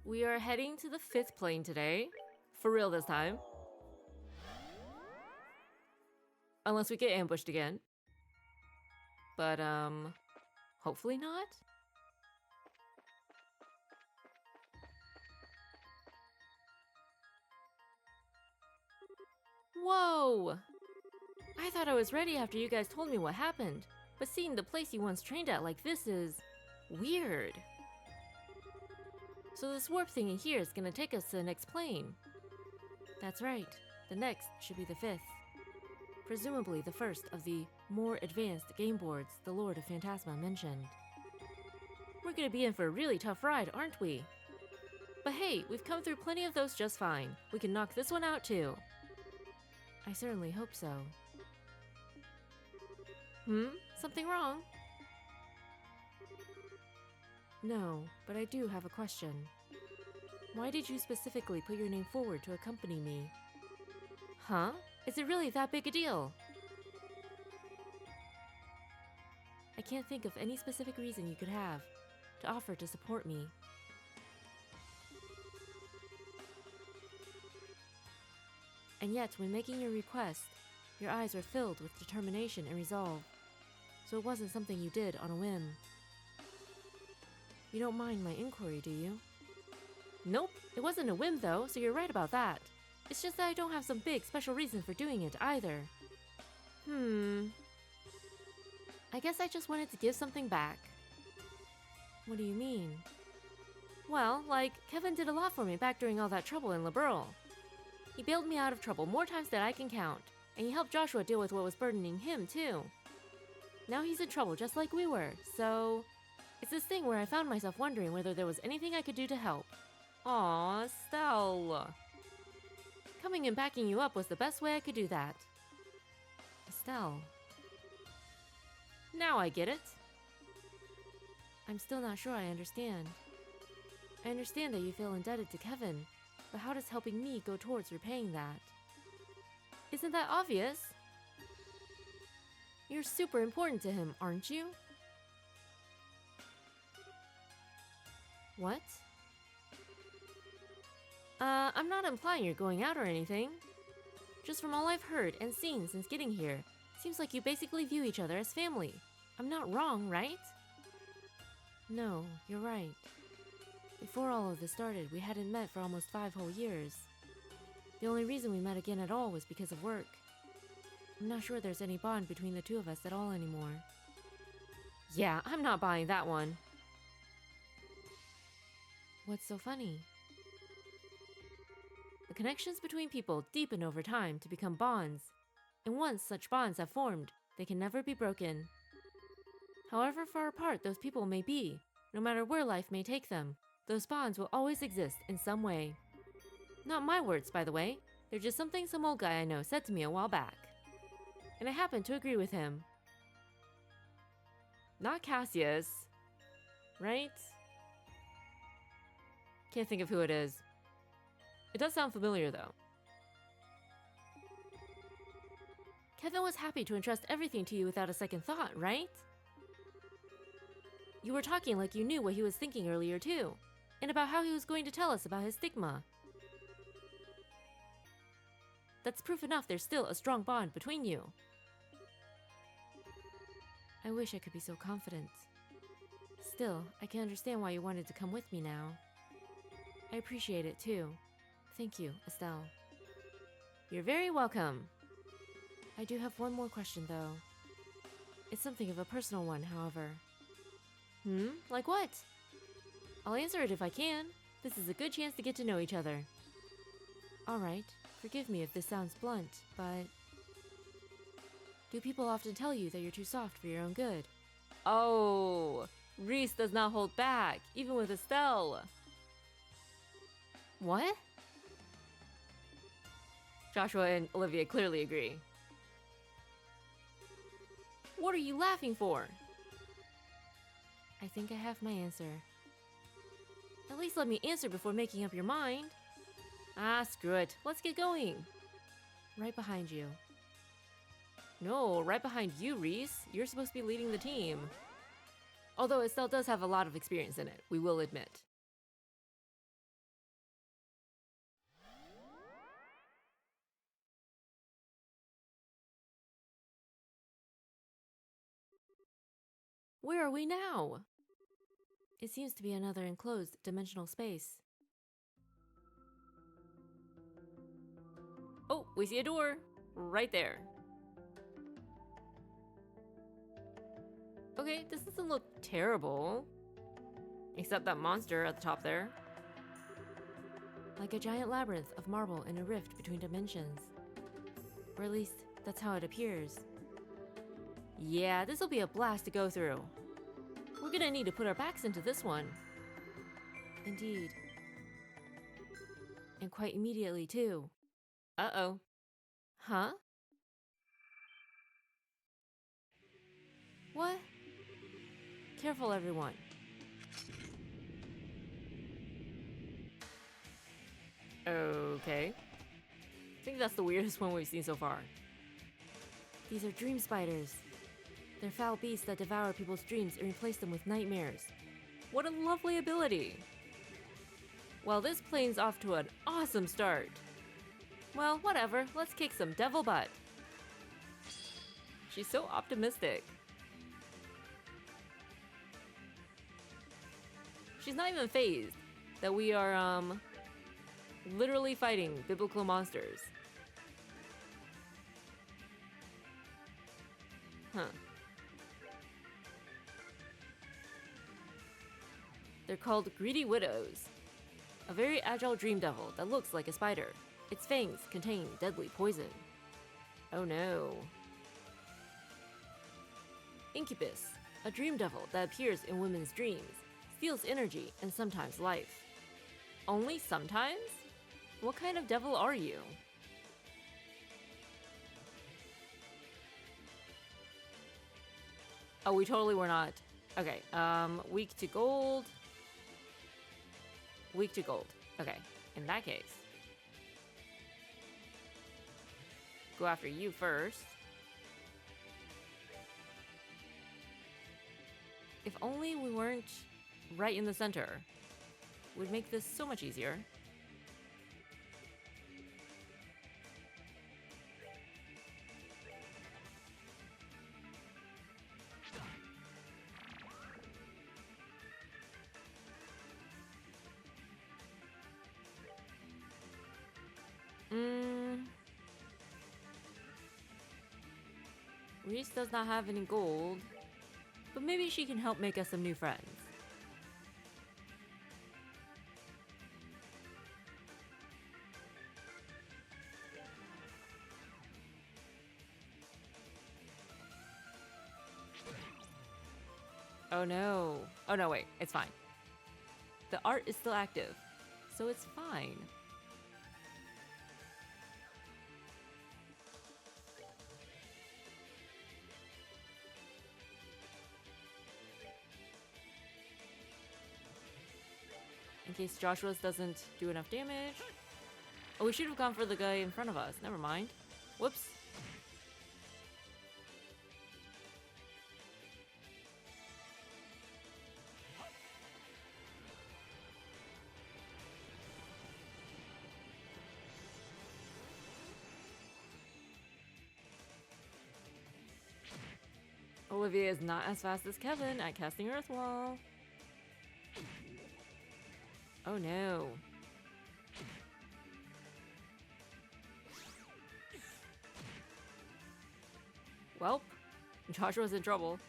We are heading to the 5th plane today. For real this time. Unless we get ambushed again. But, hopefully not? Whoa! I thought I was ready after you guys told me what happened, but seeing the place you once trained at like this is weird. So this warp thing in here is gonna take us to the next plane. That's right, the next should be the 5th. Presumably the first of the more advanced game boards the Lord of Phantasma mentioned. We're gonna be in for a really tough ride, aren't we? But hey, we've come through plenty of those just fine. We can knock this one out too. I certainly hope so. Something wrong? No, but I do have a question. Why did you specifically put your name forward to accompany me? Huh? Is it really that big a deal? I can't think of any specific reason you could have to offer to support me. And yet, when making your request, your eyes were filled with determination and resolve. So it wasn't something you did on a whim. You don't mind my inquiry, do you? Nope, it wasn't a whim though, so you're right about that. It's just that I don't have some big special reason for doing it either. I guess I just wanted to give something back. What do you mean? Well, like, Kevin did a lot for me back during all that trouble in Labyrinth. He bailed me out of trouble more times than I can count, and he helped Joshua deal with what was burdening him too. Now he's in trouble just like we were, so... It's this thing where I found myself wondering whether there was anything I could do to help. Aww, Estelle. Coming and backing you up was the best way I could do that. Estelle. Now I get it. I'm still not sure I understand. I understand that you feel indebted to Kevin, but how does helping me go towards repaying that? Isn't that obvious? You're super important to him, aren't you? What? I'm not implying you're going out or anything. Just from all I've heard and seen since getting here, seems like you basically view each other as family. I'm not wrong, right? No, you're right. Before all of this started, we hadn't met for almost 5 whole years. The only reason we met again at all was because of work. I'm not sure there's any bond between the two of us at all anymore. Yeah, I'm not buying that one. What's so funny? The connections between people deepen over time to become bonds, and once such bonds have formed, they can never be broken. However far apart those people may be, no matter where life may take them, those bonds will always exist in some way. Not my words, by the way. They're just something some old guy I know said to me a while back. And I happen to agree with him. Not Cassius. Right? Can't think of who it is. It does sound familiar, though. Kevin was happy to entrust everything to you without a second thought, right? You were talking like you knew what he was thinking earlier, too, and about how he was going to tell us about his stigma. That's proof enough there's still a strong bond between you. I wish I could be so confident. Still, I can understand why you wanted to come with me now. I appreciate it, too. Thank you, Estelle. You're very welcome. I do have one more question, though. It's something of a personal one, however. Like what? I'll answer it if I can. This is a good chance to get to know each other. Alright, forgive me if this sounds blunt, but... do people often tell you that you're too soft for your own good? Oh, Reese does not hold back, even with Estelle. What? Joshua and Olivia clearly agree. What are you laughing for? I think I have my answer. At least let me answer before making up your mind. Ah, screw it. Let's get going. Right behind you. No, right behind you, Reese. You're supposed to be leading the team. Although Estelle does have a lot of experience in it, we will admit. Where are we now? It seems to be another enclosed dimensional space. Oh, we see a door! Right there. Okay, this doesn't look terrible. Except that monster at the top there. Like a giant labyrinth of marble in a rift between dimensions. Or at least, that's how it appears. Yeah, this'll be a blast to go through. We're gonna need to put our backs into this one. Indeed. And quite immediately, too. Uh-oh. Huh? What? Careful, everyone. Okay. I think that's the weirdest one we've seen so far. These are dream spiders. They're foul beasts that devour people's dreams and replace them with nightmares. What a lovely ability! Well, this plane's off to an awesome start. Well, whatever, let's kick some devil butt. She's so optimistic. She's not even fazed that we are, literally fighting biblical monsters. Huh. They're called greedy widows. A very agile dream devil that looks like a spider. Its fangs contain deadly poison. Oh no. Incubus, a dream devil that appears in women's dreams, steals energy and sometimes life. Only sometimes? What kind of devil are you? Oh, we totally were not. Okay, weak to gold. Weak to gold. Okay, in that case. Go after you first. If only we weren't right in the center. Would make this so much easier. Reese does not have any gold, but maybe she can help make us some new friends. Oh no. Oh no, wait, it's fine. The art is still active, so it's fine. In case Joshua's doesn't do enough damage. Oh, we should have gone for the guy in front of us. Never mind. Whoops. Olivia is not as fast as Kevin at casting Earth Wall. Oh no. Welp, Joshua's in trouble.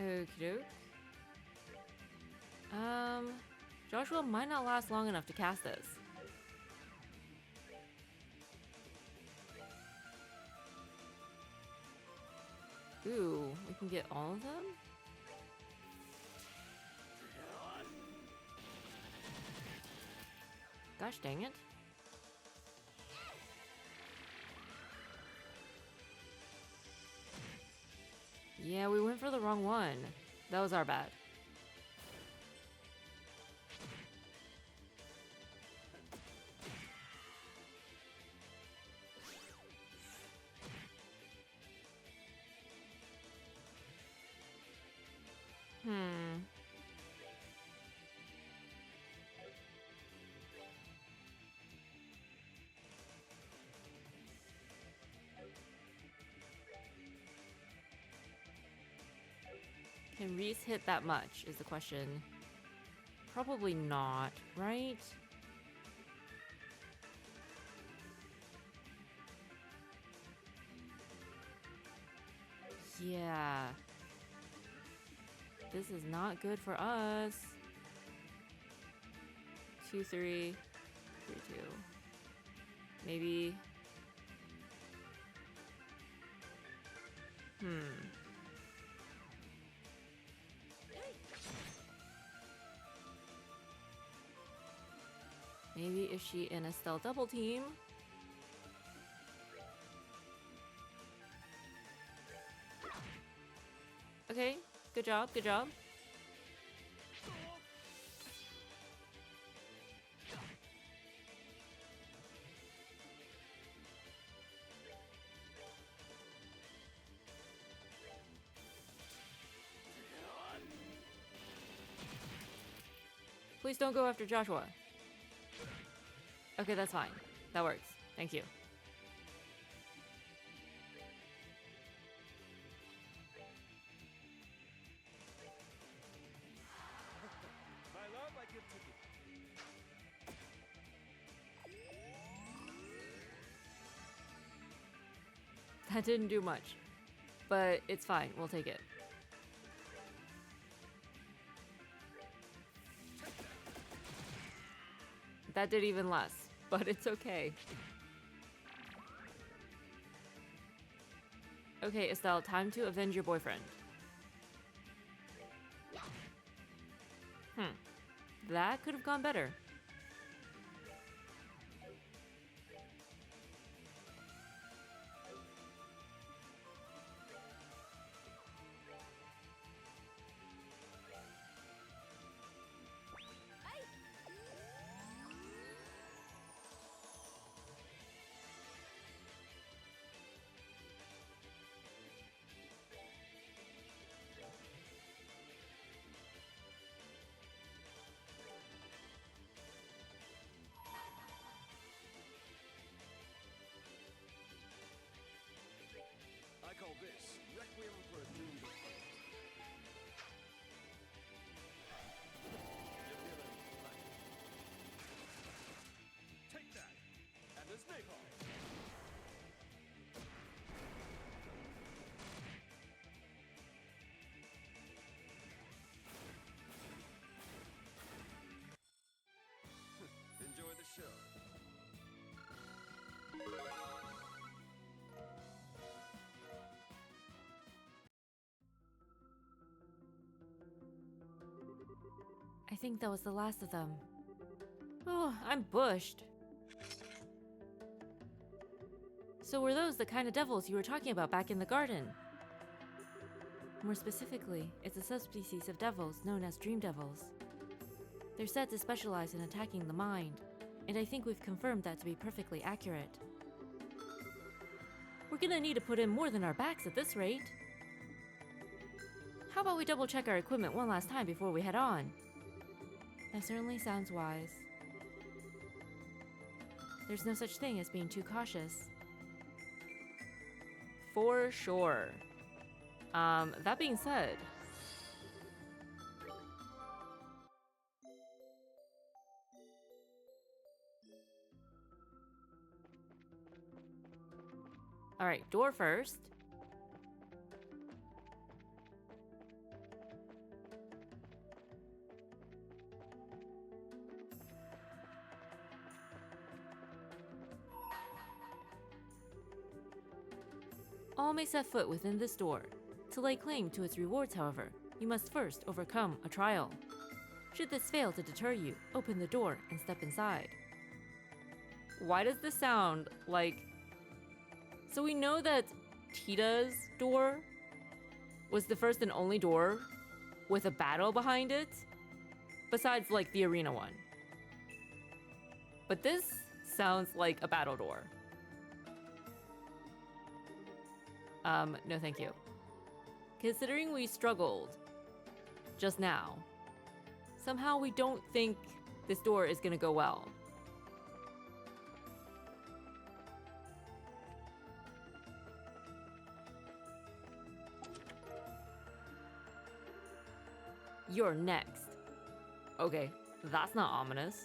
Okie doke. Joshua might not last long enough to cast this. Ooh, we can get all of them? Gosh dang it. Yeah, we went for the wrong one. That was our bad. Can Reese hit that much is the question. Probably not, right? Yeah. This is not good for us. 2, 3, 3, 2. Maybe. Maybe if she and Estelle double team. Okay, good job, good job. Please don't go after Joshua. Okay, that's fine. That works. Thank you. My love, I give to you. That didn't do much, but it's fine. We'll take it. That did even less, but it's okay. Okay, Estelle, time to avenge your boyfriend. That could have gone better. I call this Requiem for a Doomed Opponent. Take that! And there's napalm! Enjoy the show. I think that was the last of them. Oh, I'm bushed. So were those the kind of devils you were talking about back in the garden? More specifically, it's a subspecies of devils known as dream devils. They're said to specialize in attacking the mind, and I think we've confirmed that to be perfectly accurate. We're gonna need to put in more than our backs at this rate. How about we double check our equipment one last time before we head on? That certainly sounds wise. There's no such thing as being too cautious. For sure. That being said... Alright, door first. All may set foot within this door. To lay claim to its rewards, however, you must first overcome a trial. Should this fail to deter you, open the door and step inside. Why does this sound like... So we know that Tita's door was the first and only door with a battle behind it, besides like the arena one. But this sounds like a battle door. No thank you. Considering we struggled just now, somehow we don't think this door is gonna go well. You're next. Okay, that's not ominous.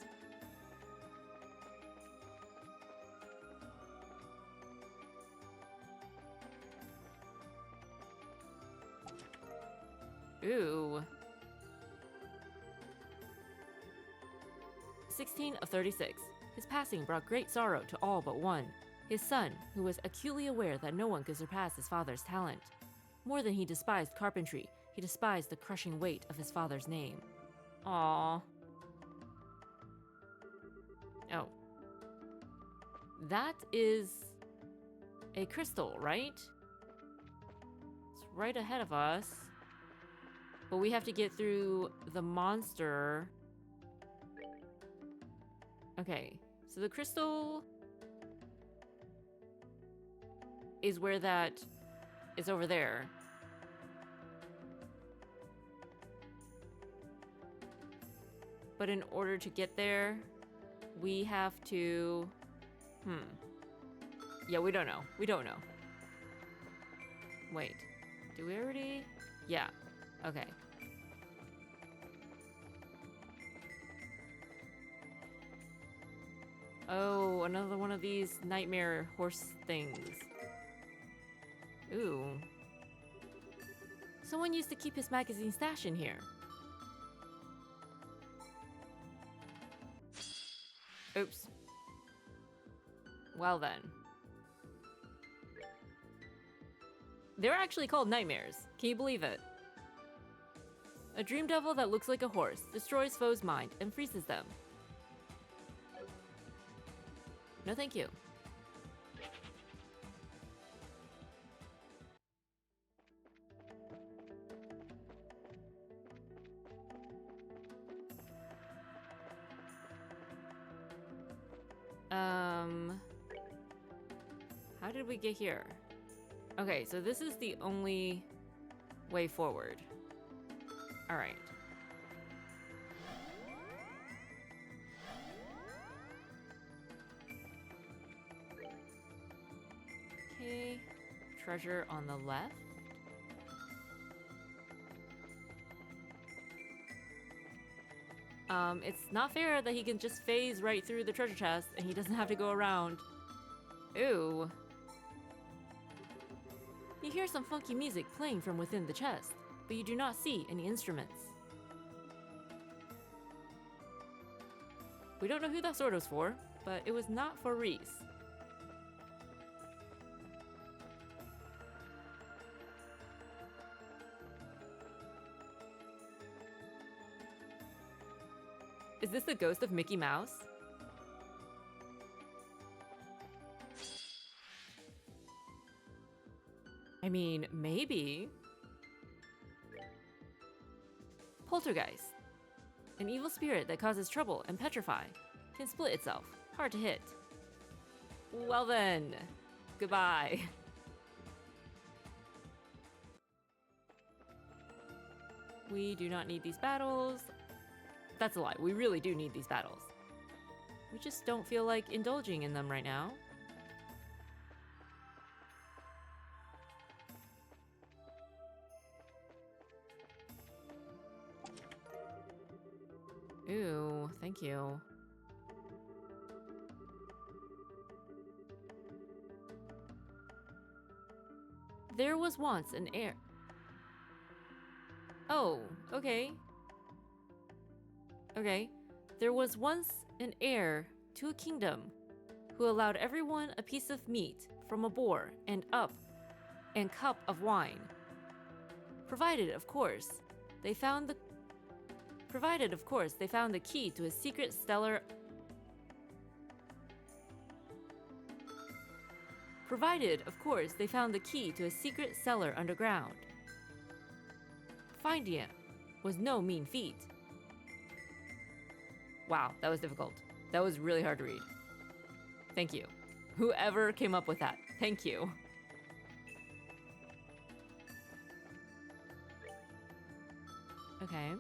Ooh. 16 of 36. His passing brought great sorrow to all but one, his son, who was acutely aware that no one could surpass his father's talent. More than he despised carpentry, he despised the crushing weight of his father's name. Aww. Oh. That is a crystal, right? It's right ahead of us. But we have to get through the monster. Okay, so the crystal is where that is over there. But in order to get there, we have to... Yeah, we don't know. We don't know. Wait, do we already? Yeah, okay. Oh, another one of these nightmare horse things. Ooh. Someone used to keep his magazine stash in here. Oops. Well then. They're actually called nightmares. Can you believe it? A dream devil that looks like a horse, destroys foes' mind, and freezes them. No thank you. How did we get here? Okay, so this is the only way forward. All right. Okay, treasure on the left. It's not fair that he can just phase right through the treasure chest and he doesn't have to go around. Ooh. You hear some funky music playing from within the chest, but you do not see any instruments. We don't know who that sword was for, but it was not for Reese. Is this the ghost of Mickey Mouse? I mean, maybe. Poltergeist. An evil spirit that causes trouble and petrify. Can split itself. Hard to hit. Well then. Goodbye. We do not need these battles. That's a lie. We really do need these battles. We just don't feel like indulging in them right now. Ooh, thank you. There was once an heir. Oh, okay. Okay. There was once an heir to a kingdom who allowed everyone a piece of meat from a boar and cup of wine. Provided, of course, they found the key to a secret stellar. Provided, of course, they found the key to a secret cellar underground. Finding it was no mean feat. Wow, that was difficult. That was really hard to read. Thank you. Whoever came up with that, thank you. Okay.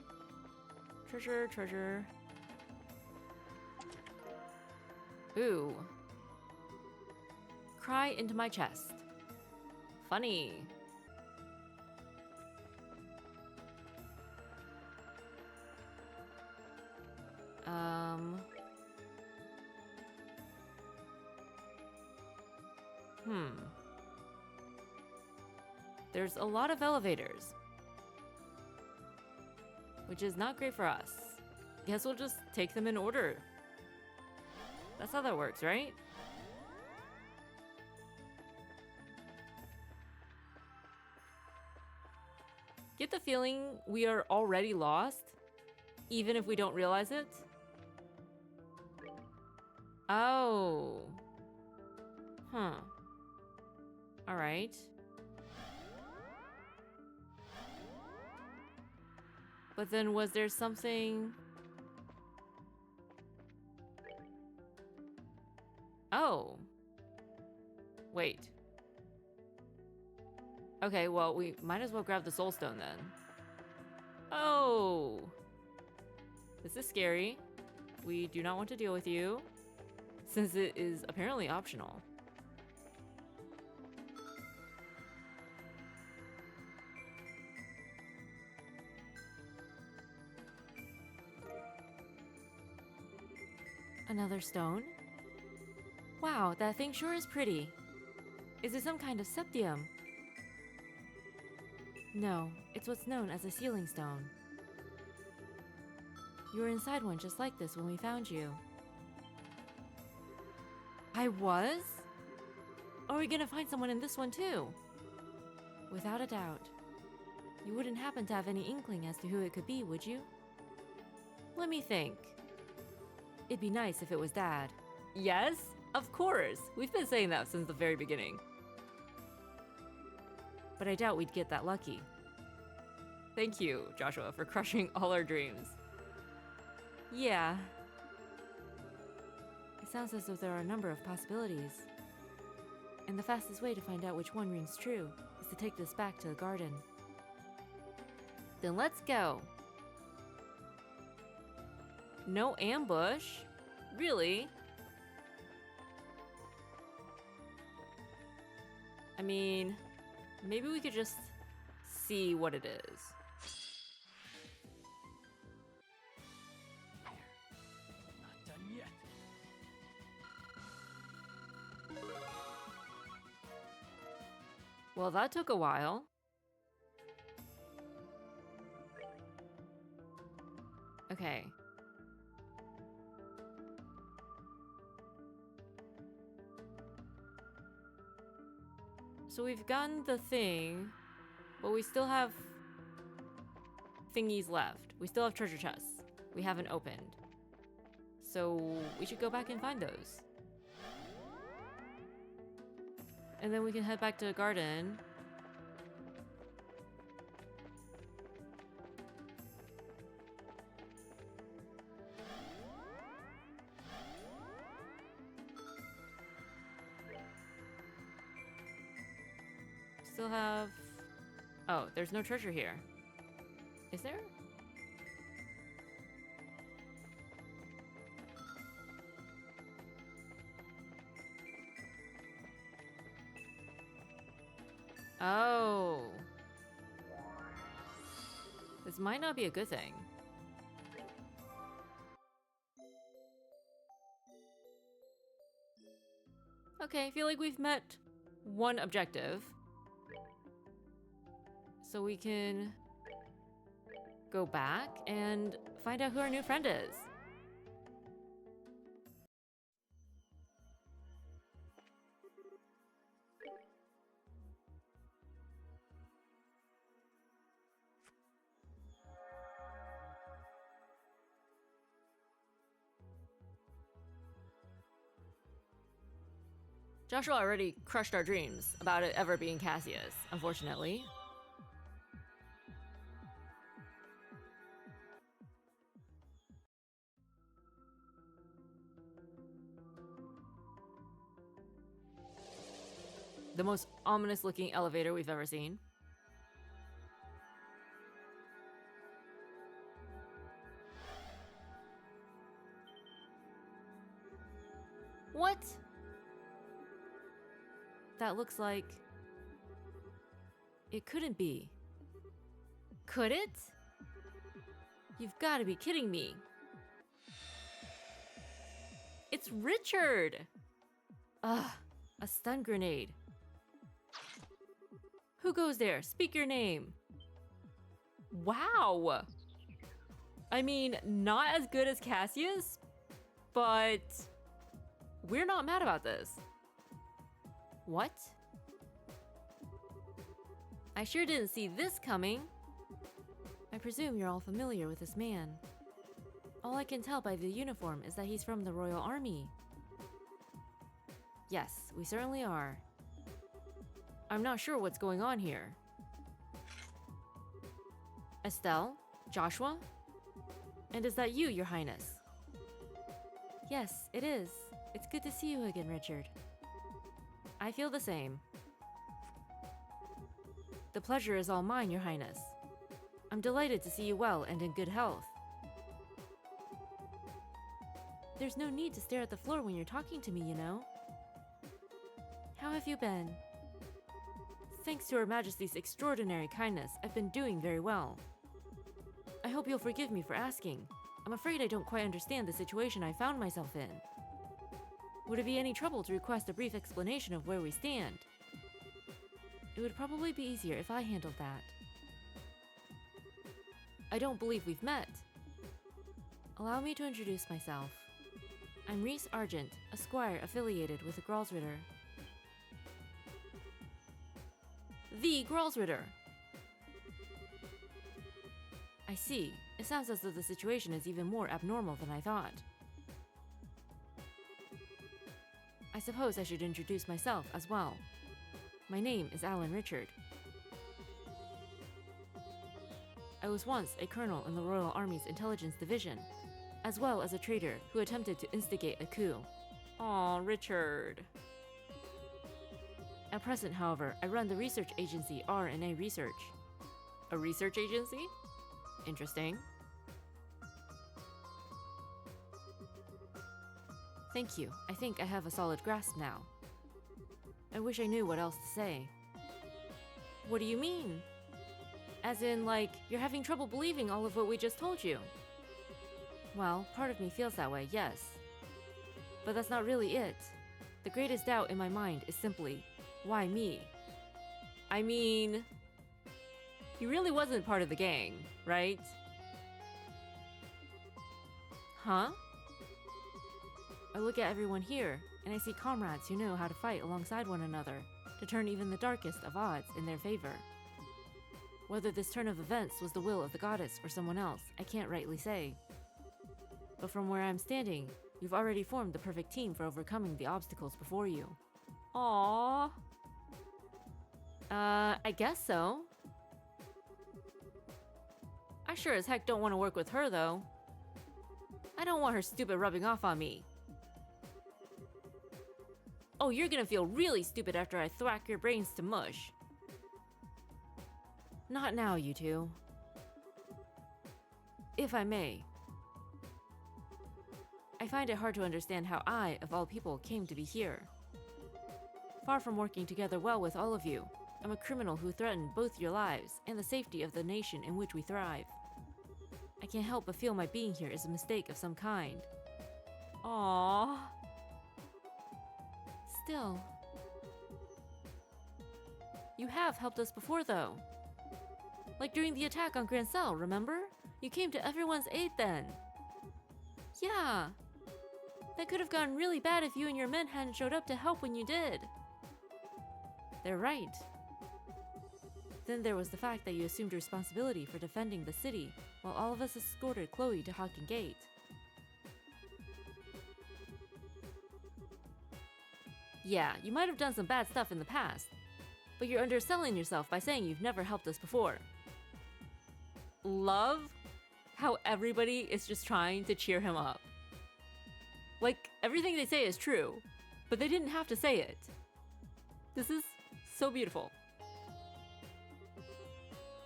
Treasure, treasure. Ooh. Cry into my chest. Funny. There's a lot of elevators, which is not great for us. Guess we'll just take them in order. That's how that works, right? Get the feeling we are already lost, even if we don't realize it? Oh. Huh. Alright. But then was there something... Oh. Wait. Okay, well, we might as well grab the soul stone then. Oh. This is scary. We do not want to deal with you, since it is apparently optional. Another stone? Wow, that thing sure is pretty. Is it some kind of septium? No, it's what's known as a sealing stone. You were inside one just like this when we found you. I was? Are we gonna find someone in this one too? Without a doubt. You wouldn't happen to have any inkling as to who it could be, would you? Let me think. It'd be nice if it was Dad. Yes, of course. We've been saying that since the very beginning. But I doubt we'd get that lucky. Thank you, Joshua, for crushing all our dreams. Yeah. It sounds as though there are a number of possibilities. And the fastest way to find out which one rings true is to take this back to the garden. Then let's go. No ambush? Really? I mean, maybe we could just see what it is. Not done yet. Well, that took a while. Okay. So we've gotten the thing, but we still have thingies left. We still have treasure chests we haven't opened. So we should go back and find those. And then we can head back to the garden. Still have... Oh, there's no treasure here. Is there? Oh. This might not be a good thing. Okay, I feel like we've met one objective. So we can go back and find out who our new friend is. Joshua already crushed our dreams about it ever being Cassius, unfortunately. The most ominous looking elevator we've ever seen. What? That looks like... It couldn't be. Could it? You've got to be kidding me. It's Richard! Ugh, a stun grenade. Who goes there? Speak your name. Wow! I mean, not as good as Cassius, but we're not mad about this. What? I sure didn't see this coming. I presume you're all familiar with this man. All I can tell by the uniform is that he's from the Royal Army. Yes, we certainly are. I'm not sure what's going on here. Estelle? Joshua? And is that you, Your Highness? Yes, it is. It's good to see you again, Richard. I feel the same. The pleasure is all mine, Your Highness. I'm delighted to see you well and in good health. There's no need to stare at the floor when you're talking to me, you know. How have you been? Thanks to Her Majesty's extraordinary kindness, I've been doing very well. I hope you'll forgive me for asking. I'm afraid I don't quite understand the situation I found myself in. Would it be any trouble to request a brief explanation of where we stand? It would probably be easier if I handled that. I don't believe we've met. Allow me to introduce myself. I'm Reese Argent, a squire affiliated with the Gralsritter. The Gralsritter! I see. It sounds as though the situation is even more abnormal than I thought. I suppose I should introduce myself as well. My name is Alan Richard. I was once a colonel in the Royal Army's Intelligence Division, as well as a traitor who attempted to instigate a coup. Aw, Richard. At present, however, I run the research agency R&A Research. A research agency? Interesting. Thank you. I think I have a solid grasp now. I wish I knew what else to say. What do you mean? As in, like, you're having trouble believing all of what we just told you? Well, part of me feels that way, yes. But that's not really it. The greatest doubt in my mind is simply, why me? I mean, he really wasn't part of the gang, right? Huh? I look at everyone here, and I see comrades who know how to fight alongside one another, to turn even the darkest of odds in their favor. Whether this turn of events was the will of the goddess or someone else, I can't rightly say. But from where I'm standing, you've already formed the perfect team for overcoming the obstacles before you. Aww. I guess so. I sure as heck don't want to work with her, though. I don't want her stupid rubbing off on me. Oh, you're gonna feel really stupid after I thwack your brains to mush. Not now, you two. If I may. I find it hard to understand how I, of all people, came to be here. Far from working together well with all of you, I'm a criminal who threatened both your lives and the safety of the nation in which we thrive. I can't help but feel my being here is a mistake of some kind. Aww. Still. You have helped us before, though. Like during the attack on Grancel, remember? You came to everyone's aid then. Yeah. That could have gotten really bad if you and your men hadn't showed up to help when you did. They're right. Then there was the fact that you assumed responsibility for defending the city, while all of us escorted Chloe to Hawken Gate. Yeah, you might have done some bad stuff in the past, but you're underselling yourself by saying you've never helped us before. Love how everybody is just trying to cheer him up. Like, everything they say is true, but they didn't have to say it. This is so beautiful.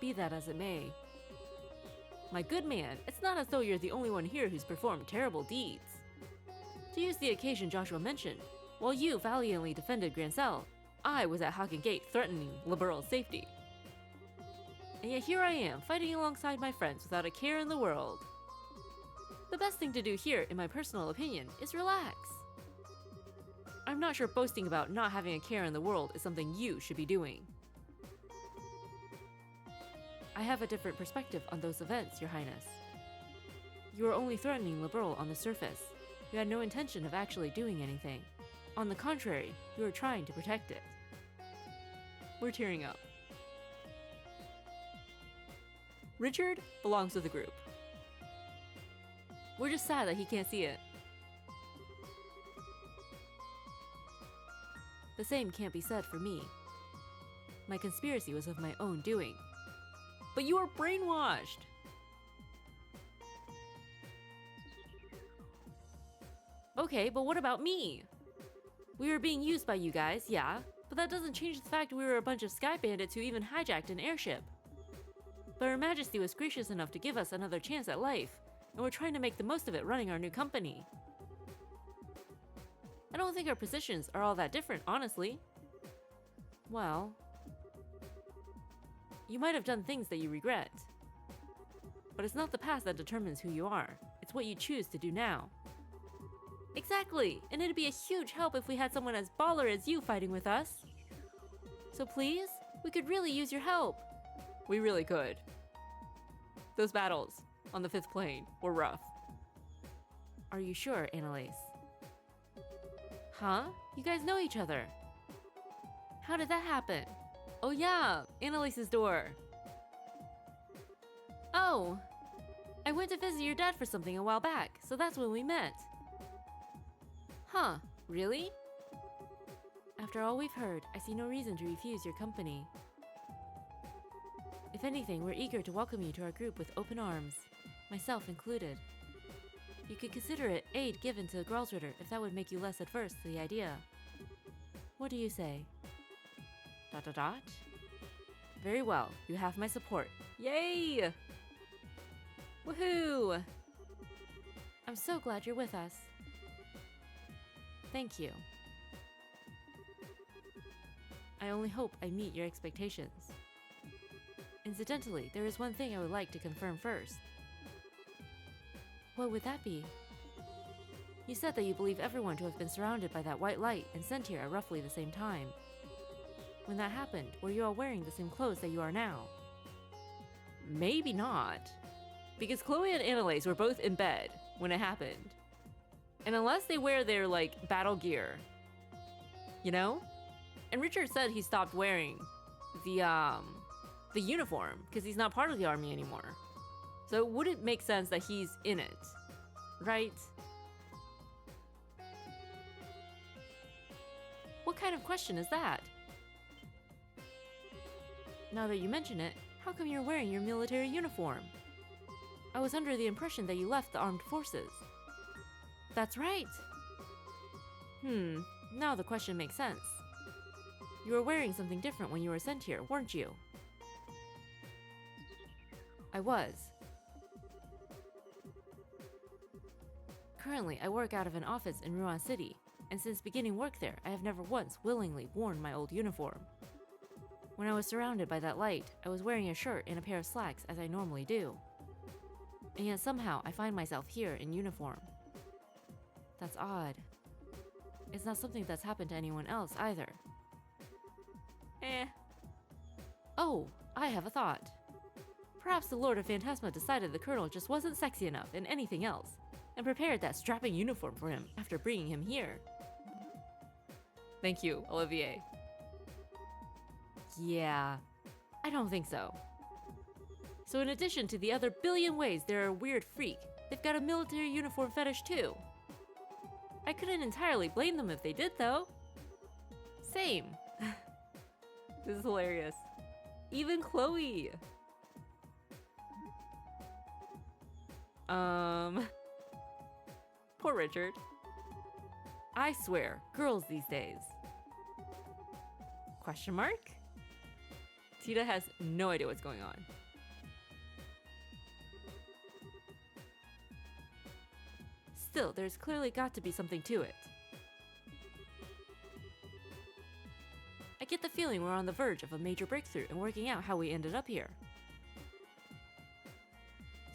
Be that as it may. My good man, it's not as though you're the only one here who's performed terrible deeds. To use the occasion Joshua mentioned, while you valiantly defended Grancel, I was at Hawken Gate threatening Liberal's safety. And yet here I am, fighting alongside my friends without a care in the world. The best thing to do here, in my personal opinion, is relax. I'm not sure boasting about not having a care in the world is something you should be doing. I have a different perspective on those events, Your Highness. You are only threatening Liberl on the surface. You had no intention of actually doing anything. On the contrary, you are trying to protect it. We're tearing up. Richard belongs to the group. We're just sad that he can't see it. The same can't be said for me. My conspiracy was of my own doing. But you are brainwashed! Okay, but what about me? We were being used by you guys, yeah, but that doesn't change the fact we were a bunch of sky bandits who even hijacked an airship. But Her Majesty was gracious enough to give us another chance at life, and we're trying to make the most of it running our new company. I don't think our positions are all that different, honestly. Well, you might have done things that you regret. But it's not the past that determines who you are. It's what you choose to do now. Exactly! And it'd be a huge help if we had someone as baller as you fighting with us. So please, we could really use your help. We really could. Those battles on the 5th plane were rough. Are you sure, Annalise? Huh? You guys know each other. How did that happen? Oh yeah, Annalise's door. Oh! I went to visit your dad for something a while back, so that's when we met. Huh, really? After all we've heard, I see no reason to refuse your company. If anything, we're eager to welcome you to our group with open arms, myself included. You could consider it aid given to Gralsritter if that would make you less adverse to the idea. What do you say? ... Very well, you have my support. Yay! Woohoo! I'm so glad you're with us. Thank you. I only hope I meet your expectations. Incidentally, there is one thing I would like to confirm first. What would that be? You said that you believe everyone to have been surrounded by that white light and sent here at roughly the same time. When that happened, were you all wearing the same clothes that you are now? Maybe not. Because Chloe and Annalise were both in bed when it happened. And unless they wear their, like, battle gear, you know? And Richard said he stopped wearing the uniform because he's not part of the army anymore. So it wouldn't make sense that he's in it, right? What kind of question is that? Now that you mention it, how come you're wearing your military uniform? I was under the impression that you left the armed forces. That's right! Now the question makes sense. You were wearing something different when you were sent here, weren't you? I was. Currently, I work out of an office in Ruan City, and since beginning work there, I have never once willingly worn my old uniform. When I was surrounded by that light, I was wearing a shirt and a pair of slacks as I normally do. And yet somehow I find myself here in uniform. That's odd. It's not something that's happened to anyone else either. Oh, I have a thought. Perhaps the Lord of Phantasma decided the Colonel just wasn't sexy enough in anything else, and prepared that strapping uniform for him after bringing him here. Thank you, Olivier. Yeah, I don't think so. So in addition to the other billion ways they're a weird freak, they've got a military uniform fetish too. I couldn't entirely blame them if they did though. Same. This is hilarious. Even Chloe. Poor Richard. I swear, girls these days. Question mark? Tita has no idea what's going on. Still, there's clearly got to be something to it. I get the feeling we're on the verge of a major breakthrough in working out how we ended up here.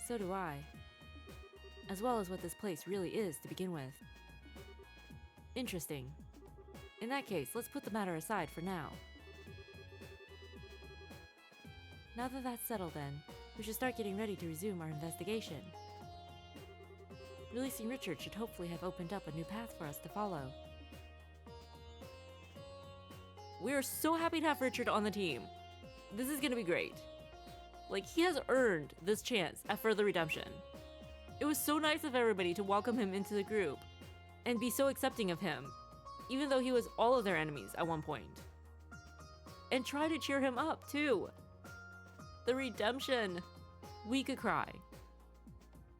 So do I. as well as what this place really is to begin with. Interesting. In that case, let's put the matter aside for now. Now that that's settled then, we should start getting ready to resume our investigation. Releasing Richard should hopefully have opened up a new path for us to follow. We're so happy to have Richard on the team. This is gonna be great. Like, he has earned this chance at further redemption. It was so nice of everybody to welcome him into the group and be so accepting of him, even though he was all of their enemies at one point. And try to cheer him up, too. The redemption. We could cry.